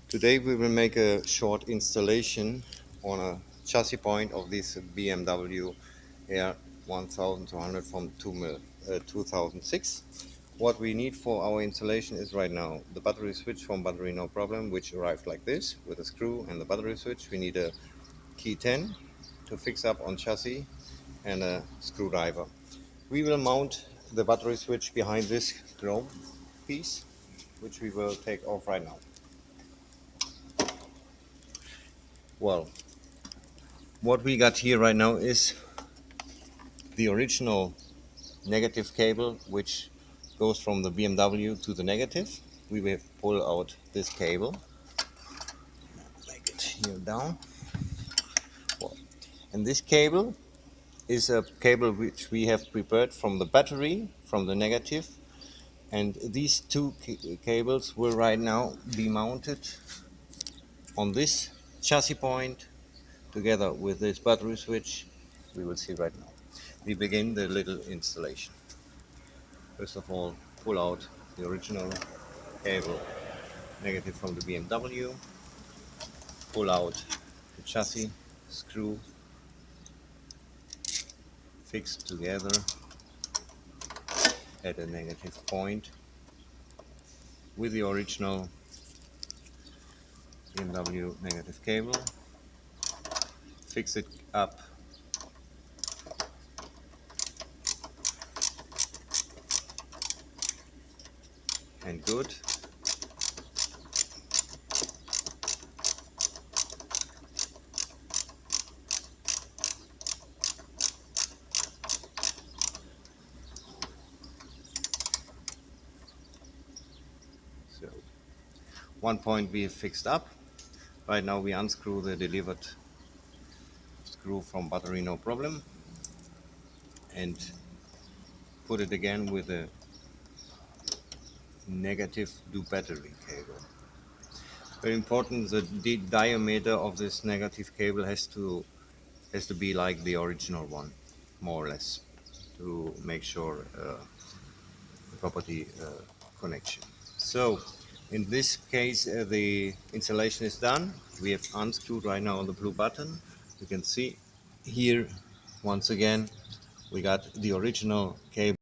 Today we will make a short installation on a chassis point of this BMW Air 1200 from 2006. What we need for our installation is right now the battery switch from Battery No Problem, which arrived like this with a screw and the battery switch. We need a key 10 to fix up on chassis and a screwdriver. We will mount the battery switch behind this chrome piece, which we will take off right now. Well, what we got here right now is the original negative cable, which goes from the BMW to the negative. We will pull out this cable, make it here down. Well, and this cable is a cable which we have prepared from the battery, from the negative, and these two cables will right now be mounted on this chassis point together with this battery switch. We will see right now. We begin the little installation. First of all, pull out the original cable negative from the BMW, pull out the chassis, screw, fix together at a negative point with the original BMW negative cable, fix it up and good. So one point we have fixed up. Right now we unscrew the delivered screw from Battery No Problem and put it again with a negative to battery cable. Very important, the diameter of this negative cable has to be like the original one, more or less, to make sure the property connection. So in this case the installation is done. We have unscrewed right now on the blue button. You can see here once again we got the original cable